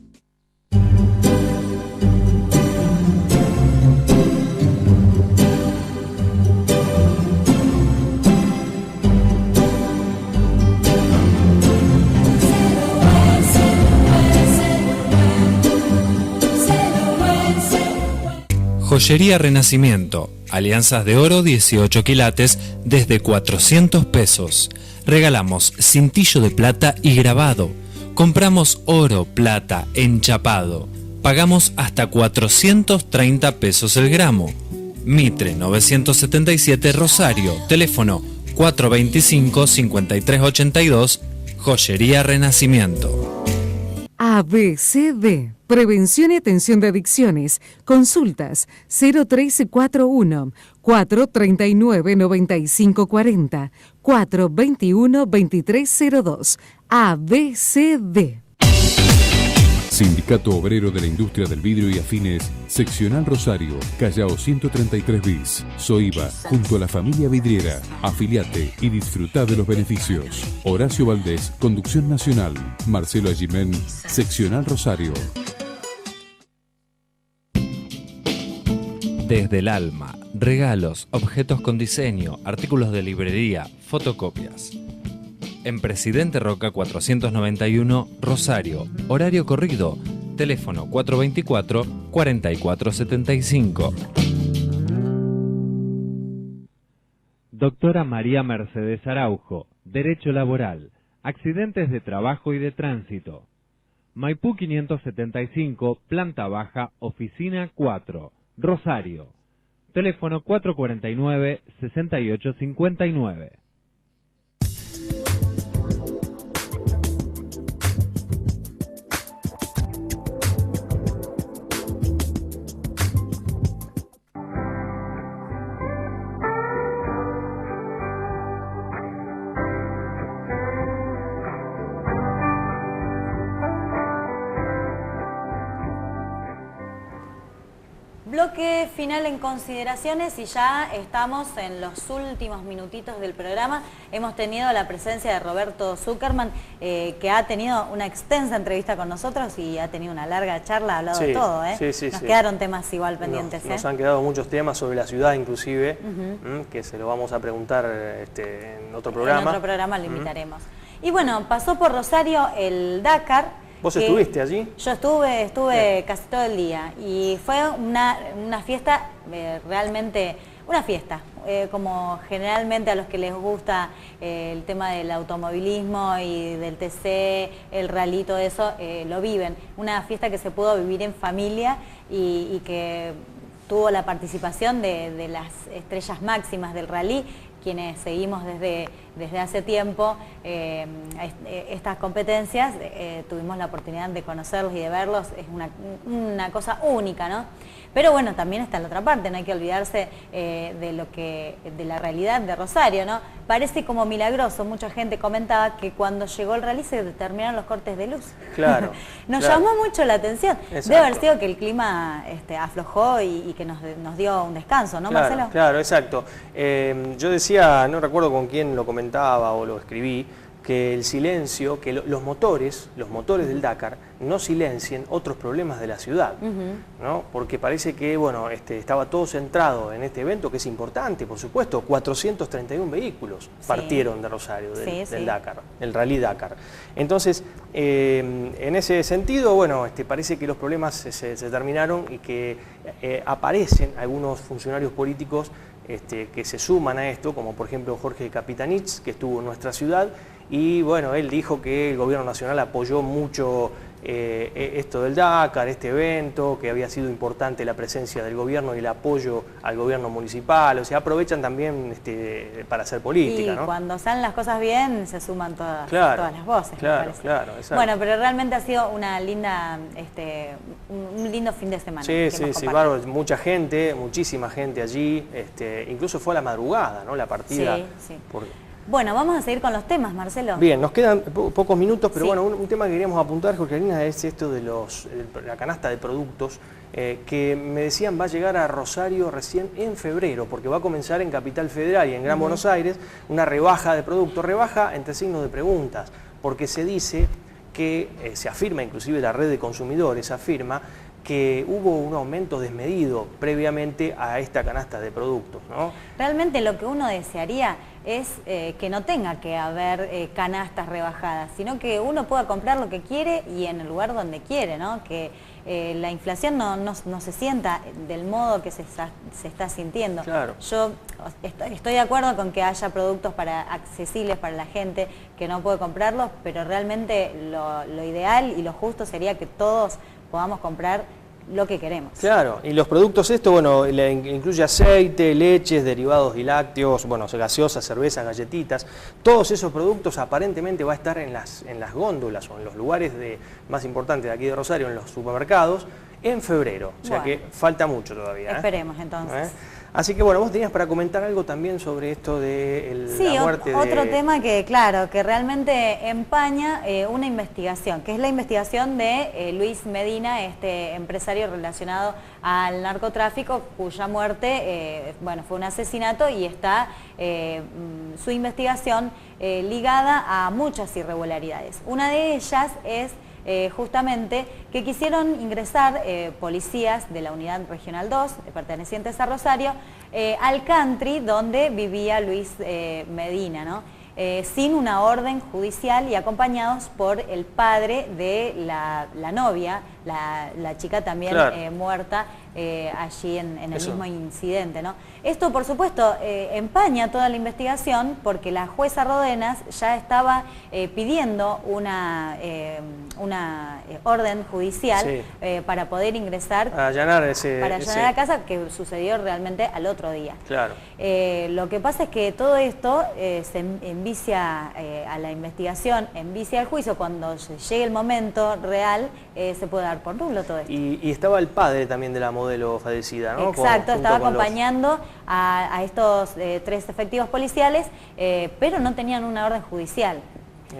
Joyería Renacimiento, alianzas de oro 18 quilates desde 400 pesos. Regalamos cintillo de plata y grabado. Compramos oro, plata, enchapado. Pagamos hasta 430 pesos el gramo. Mitre 977 Rosario, teléfono 425-5382, Joyería Renacimiento. ABCD, Prevención y Atención de Adicciones. Consultas 0341 439 9540 421 2302. ABCD. Sindicato Obrero de la Industria del Vidrio y Afines, Seccional Rosario, Callao 133 bis, Soiba, junto a la familia vidriera. Afiliate y disfruta de los beneficios. Horacio Valdés, Conducción Nacional. Marcelo Agimén, Seccional Rosario. Desde el alma, regalos, objetos con diseño, artículos de librería, fotocopias. En Presidente Roca 491, Rosario, horario corrido, teléfono 424-4475. Doctora María Mercedes Araujo, Derecho Laboral, Accidentes de Trabajo y de Tránsito. Maipú 575, Planta Baja, Oficina 4, Rosario. Teléfono 449-6859. Bloque final en consideraciones y ya estamos en los últimos minutitos del programa. Hemos tenido la presencia de Roberto Zuckerman, que ha tenido una extensa entrevista con nosotros y ha tenido una larga charla, ha hablado de todo. Nos quedaron temas igual pendientes. Nos han quedado muchos temas sobre la ciudad inclusive, que se lo vamos a preguntar en otro programa. En otro programa lo invitaremos. Y bueno, pasó por Rosario el Dakar. ¿Vos estuviste allí? Yo estuve casi todo el día y fue una fiesta, realmente una fiesta, como generalmente a los que les gusta el tema del automovilismo y del TC, el rally, todo eso, lo viven. Una fiesta que se pudo vivir en familia y que tuvo la participación de las estrellas máximas del rally, quienes seguimos desde hace tiempo estas competencias, tuvimos la oportunidad de conocerlos y de verlos, es una cosa única, ¿no? Pero bueno, también está la otra parte, no hay que olvidarse de la realidad de Rosario, ¿no? Parece como milagroso, mucha gente comentaba que cuando llegó el rally se determinaron los cortes de luz. Claro. Nos llamó mucho la atención. Exacto. Debe haber sido que el clima aflojó y que nos dio un descanso, ¿no, Marcelo? Claro, exacto. Yo decía, no recuerdo con quién lo comentaba o lo escribí, que el silencio, que los motores del Dakar no silencien otros problemas de la ciudad, ¿no? Porque parece que, bueno, estaba todo centrado en este evento, que es importante, por supuesto. 431 vehículos partieron de Rosario, del Dakar, el Rally Dakar. Entonces, en ese sentido, bueno, parece que los problemas se terminaron y que aparecen algunos funcionarios políticos que se suman a esto, como por ejemplo Jorge Capitanich, que estuvo en nuestra ciudad, y bueno, él dijo que el gobierno nacional apoyó mucho esto del Dakar, este evento, que había sido importante la presencia del gobierno y el apoyo al gobierno municipal, o sea, aprovechan también para hacer política, y ¿no? cuando salen las cosas bien, se suman todas las voces. Claro, exacto. Bueno, pero realmente ha sido una linda, un lindo fin de semana. Sí, bárbaro, mucha gente, muchísima gente allí, incluso fue a la madrugada, ¿no? La partida. Sí. Bueno, vamos a seguir con los temas, Marcelo. Bien, nos quedan pocos minutos, pero bueno, un tema que queríamos apuntar, Jorgelina, es esto de la canasta de productos, que me decían va a llegar a Rosario recién en febrero, porque va a comenzar en Capital Federal y en Gran Buenos Aires una rebaja de productos, rebaja entre signos de preguntas, porque se dice que, se afirma, inclusive la red de consumidores afirma, que hubo un aumento desmedido previamente a esta canasta de productos, ¿no? Realmente lo que uno desearía es que no tenga que haber canastas rebajadas, sino que uno pueda comprar lo que quiere y en el lugar donde quiere, ¿no? Que la inflación no se sienta del modo que se está sintiendo. Claro. Yo estoy de acuerdo con que haya productos accesibles para la gente que no puede comprarlos, pero realmente lo ideal y lo justo sería que todos podamos comprar lo que queremos. Claro, y los productos bueno, incluye aceite, leches, derivados y lácteos, bueno, gaseosas, cervezas, galletitas. Todos esos productos aparentemente va a estar en las góndolas o en los lugares más importantes de aquí de Rosario, en los supermercados, en febrero. O sea que falta mucho todavía. Esperemos entonces. Así que bueno, vos tenías para comentar algo también sobre esto de la muerte de... otro tema que, claro, que realmente empaña una investigación, que es la investigación de Luis Medina, este empresario relacionado al narcotráfico, cuya muerte, fue un asesinato y está su investigación ligada a muchas irregularidades. Una de ellas es justamente que quisieron ingresar policías de la Unidad Regional 2, pertenecientes a Rosario, al country donde vivía Luis Medina, ¿no? Sin una orden judicial y acompañados por el padre de la novia, la chica también claro. muerta allí en el mismo incidente, ¿no? Esto, por supuesto, empaña toda la investigación porque la jueza Rodenas ya estaba pidiendo una orden judicial sí. Para poder ingresar, para allanar la casa, que sucedió realmente al otro día. Claro. Lo que pasa es que todo esto se envicia a la investigación, envicia al juicio. Cuando llegue el momento real, se puede dar por nulo todo esto. Y estaba el padre también de la modelo fallecida, ¿no? Exacto, estaba acompañando a estos 3 efectivos policiales, pero no tenían una orden judicial.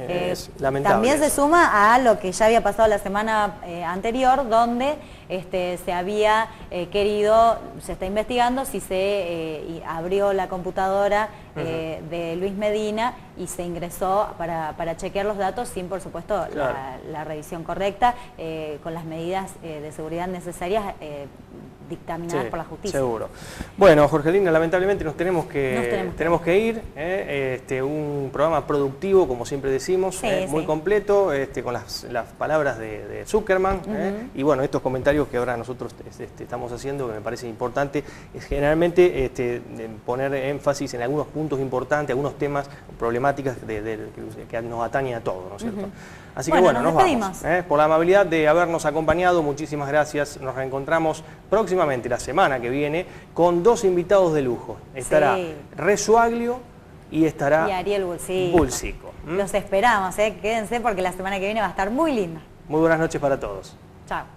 Es lamentable. También se suma a lo que ya había pasado la semana anterior, donde se había se está investigando si se abrió la computadora de Luis Medina y se ingresó para chequear los datos sin, por supuesto, claro. la revisión correcta, con las medidas de seguridad necesarias dictaminadas por la justicia. Seguro. Bueno, Jorgelina, lamentablemente nos tenemos que ir. Un programa productivo, como siempre decimos, muy completo, con las palabras de Zuckerman, y bueno, estos comentarios que ahora nosotros estamos haciendo, que me parece importante, es generalmente poner énfasis en algunos puntos importantes, algunos temas, problemáticas que nos atañen a todos, ¿no es cierto? Así que bueno, nos vamos. Por la amabilidad de habernos acompañado, muchísimas gracias. Nos reencontramos próximamente, la semana que viene, con 2 invitados de lujo. Estará Resuaglio y estará Ariel Bulsico. Los esperamos, quédense porque la semana que viene va a estar muy linda. Muy buenas noches para todos. Chao.